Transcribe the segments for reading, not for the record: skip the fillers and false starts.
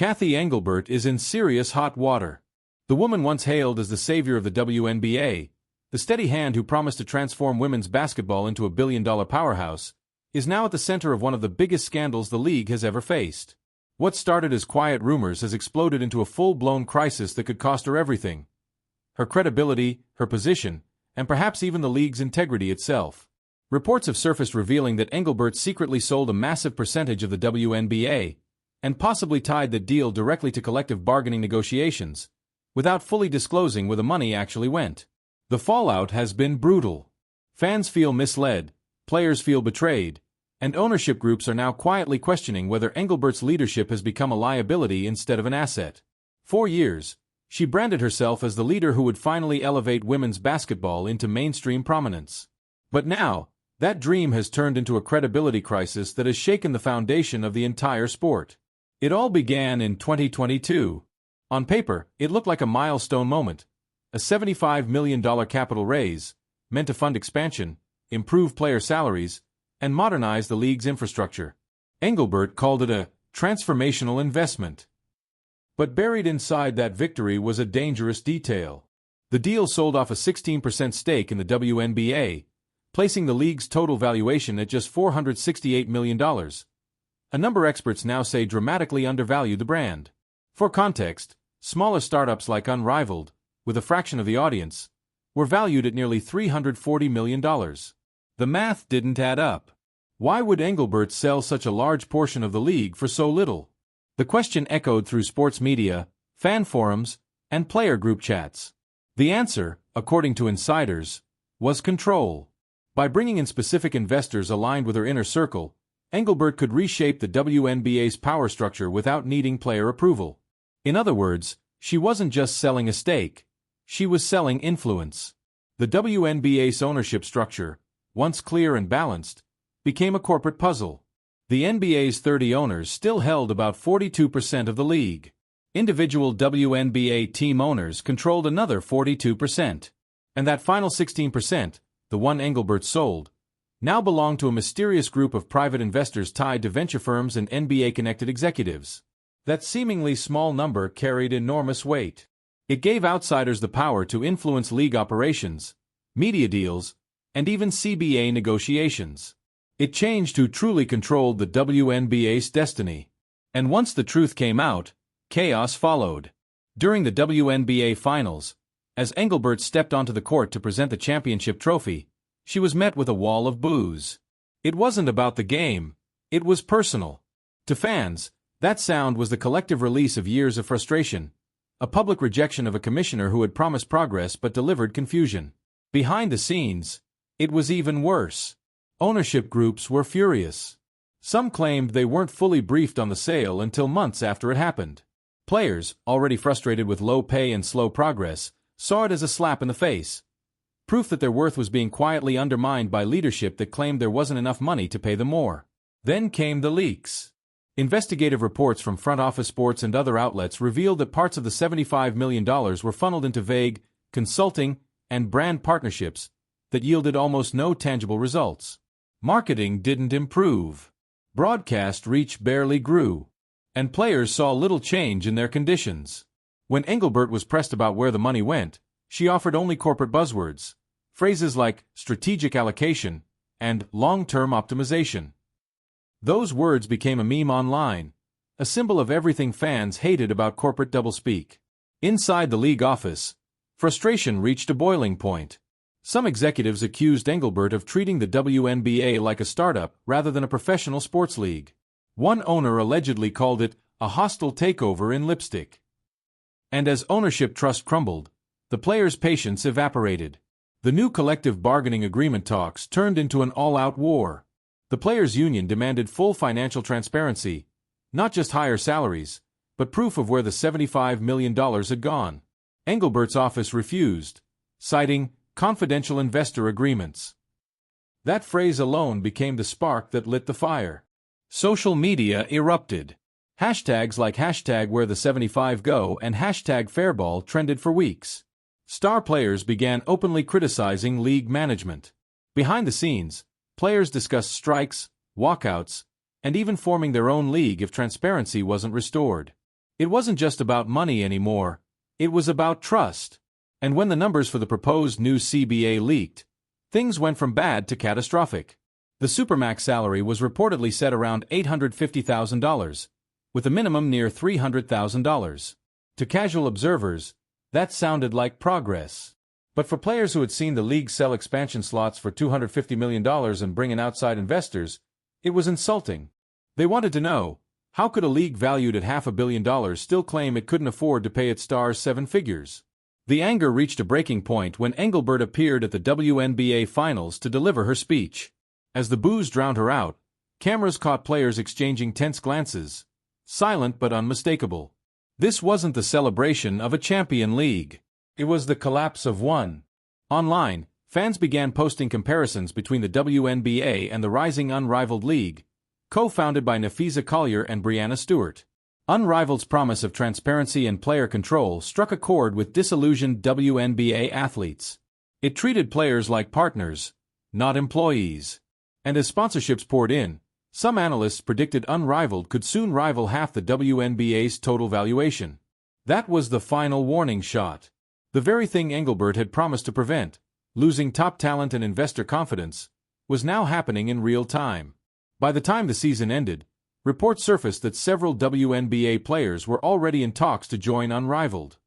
Cathy Engelbert is in serious hot water. The woman once hailed as the savior of the WNBA, the steady hand who promised to transform women's basketball into a billion-dollar powerhouse, is now at the center of one of the biggest scandals the league has ever faced. What started as quiet rumors has exploded into a full-blown crisis that could cost her everything: her credibility, her position, and perhaps even the league's integrity itself. Reports have surfaced revealing that Engelbert secretly sold a massive percentage of the WNBA, and possibly tied the deal directly to collective bargaining negotiations, without fully disclosing where the money actually went. The fallout has been brutal. Fans feel misled, players feel betrayed, and ownership groups are now quietly questioning whether Engelbert's leadership has become a liability instead of an asset. For years, she branded herself as the leader who would finally elevate women's basketball into mainstream prominence. But now, that dream has turned into a credibility crisis that has shaken the foundation of the entire sport. It all began in 2022. On paper, it looked like a milestone moment, a $75 million capital raise, meant to fund expansion, improve player salaries, and modernize the league's infrastructure. Engelbert called it a transformational investment. But buried inside that victory was a dangerous detail. The deal sold off a 16% stake in the WNBA, placing the league's total valuation at just $468 million. A number experts now say dramatically undervalued the brand. For context, smaller startups like Unrivaled, with a fraction of the audience, were valued at nearly $340 million. The math didn't add up. Why would Engelbert sell such a large portion of the league for so little? The question echoed through sports media, fan forums, and player group chats. The answer, according to insiders, was control. By bringing in specific investors aligned with her inner circle, Engelbert could reshape the WNBA's power structure without needing player approval. In other words, she wasn't just selling a stake, she was selling influence. The WNBA's ownership structure, once clear and balanced, became a corporate puzzle. The NBA's 30 owners still held about 42% of the league. Individual WNBA team owners controlled another 42%. And that final 16%, the one Engelbert sold, now belonged to a mysterious group of private investors tied to venture firms and NBA-connected executives. That seemingly small number carried enormous weight. It gave outsiders the power to influence league operations, media deals, and even CBA negotiations. It changed who truly controlled the WNBA's destiny. And once the truth came out, chaos followed. During the WNBA Finals, as Engelbert stepped onto the court to present the championship trophy, she was met with a wall of boos. It wasn't about the game, it was personal. To fans, that sound was the collective release of years of frustration, a public rejection of a commissioner who had promised progress but delivered confusion. Behind the scenes, it was even worse. Ownership groups were furious. Some claimed they weren't fully briefed on the sale until months after it happened. Players, already frustrated with low pay and slow progress, saw it as a slap in the face. Proof that their worth was being quietly undermined by leadership that claimed there wasn't enough money to pay them more. Then came the leaks. Investigative reports from Front Office Sports and other outlets revealed that parts of the $75 million were funneled into vague, consulting, and brand partnerships that yielded almost no tangible results. Marketing didn't improve. Broadcast reach barely grew. And players saw little change in their conditions. When Engelbert was pressed about where the money went, she offered only corporate buzzwords, phrases like strategic allocation and long-term optimization. Those words became a meme online, a symbol of everything fans hated about corporate doublespeak. Inside the league office, frustration reached a boiling point. Some executives accused Engelbert of treating the WNBA like a startup rather than a professional sports league. One owner allegedly called it a hostile takeover in lipstick. And as ownership trust crumbled, the players' patience evaporated. The new collective bargaining agreement talks turned into an all-out war. The players' union demanded full financial transparency, not just higher salaries, but proof of where the $75 million had gone. Engelbert's office refused, citing confidential investor agreements. That phrase alone became the spark that lit the fire. Social media erupted. Hashtags like #WhereThe75Go and #Fairball trended for weeks. Star players began openly criticizing league management. Behind the scenes, players discussed strikes, walkouts, and even forming their own league if transparency wasn't restored. It wasn't just about money anymore, it was about trust. And when the numbers for the proposed new CBA leaked, things went from bad to catastrophic. The supermax salary was reportedly set around $850,000, with a minimum near $300,000. To casual observers, that sounded like progress. But for players who had seen the league sell expansion slots for $250 million and bring in outside investors, it was insulting. They wanted to know, how could a league valued at $500 million still claim it couldn't afford to pay its stars seven figures? The anger reached a breaking point when Engelbert appeared at the WNBA Finals to deliver her speech. As the boos drowned her out, cameras caught players exchanging tense glances, silent but unmistakable. This wasn't the celebration of a champion league. It was the collapse of one. Online, fans began posting comparisons between the WNBA and the rising Unrivaled League, co-founded by Nafisa Collier and Brianna Stewart. Unrivaled's promise of transparency and player control struck a chord with disillusioned WNBA athletes. It treated players like partners, not employees. And as sponsorships poured in, some analysts predicted Unrivaled could soon rival half the WNBA's total valuation. That was the final warning shot. The very thing Engelbert had promised to prevent, losing top talent and investor confidence, was now happening in real time. By the time the season ended, reports surfaced that several WNBA players were already in talks to join Unrivaled.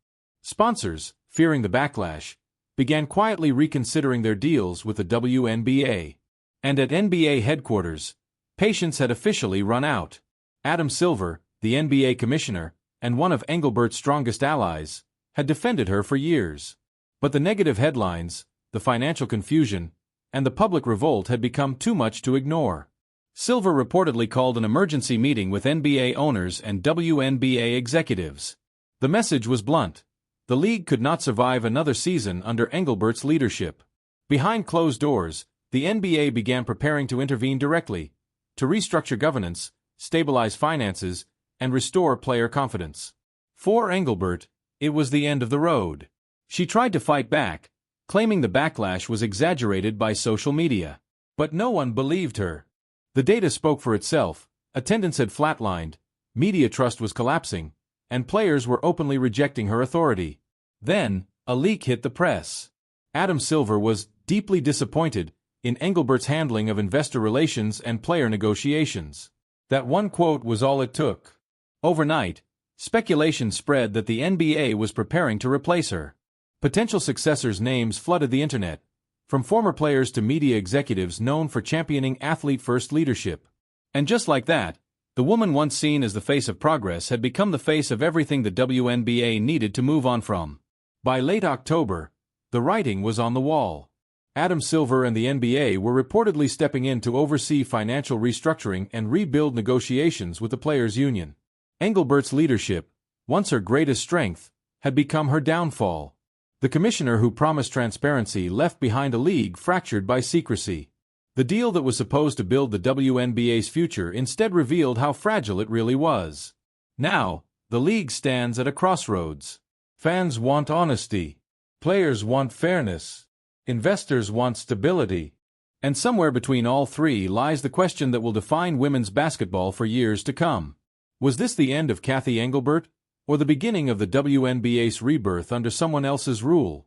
Sponsors, fearing the backlash, began quietly reconsidering their deals with the WNBA. And at NBA headquarters, patience had officially run out. Adam Silver, the NBA Commissioner, and one of Engelbert's strongest allies, had defended her for years. But the negative headlines, the financial confusion, and the public revolt had become too much to ignore. Silver reportedly called an emergency meeting with NBA owners and WNBA executives. The message was blunt. The league could not survive another season under Engelbert's leadership. Behind closed doors, the NBA began preparing to intervene directly, to restructure governance, stabilize finances, and restore player confidence. For Engelbert, it was the end of the road. She tried to fight back, claiming the backlash was exaggerated by social media. But no one believed her. The data spoke for itself, attendance had flatlined, media trust was collapsing, and players were openly rejecting her authority. Then, a leak hit the press. Adam Silver was deeply disappointed in Engelbert's handling of investor relations and player negotiations. That one quote was all it took. Overnight, speculation spread that the NBA was preparing to replace her. Potential successors' names flooded the internet, from former players to media executives known for championing athlete-first leadership. And just like that, the woman once seen as the face of progress had become the face of everything the WNBA needed to move on from. By late October, the writing was on the wall. Adam Silver and the NBA were reportedly stepping in to oversee financial restructuring and rebuild negotiations with the players' union. Engelbert's leadership, once her greatest strength, had become her downfall. The commissioner who promised transparency left behind a league fractured by secrecy. The deal that was supposed to build the WNBA's future instead revealed how fragile it really was. Now, the league stands at a crossroads. Fans want honesty. Players want fairness. Investors want stability. And somewhere between all three lies the question that will define women's basketball for years to come. Was this the end of Cathy Engelbert, or the beginning of the WNBA's rebirth under someone else's rule?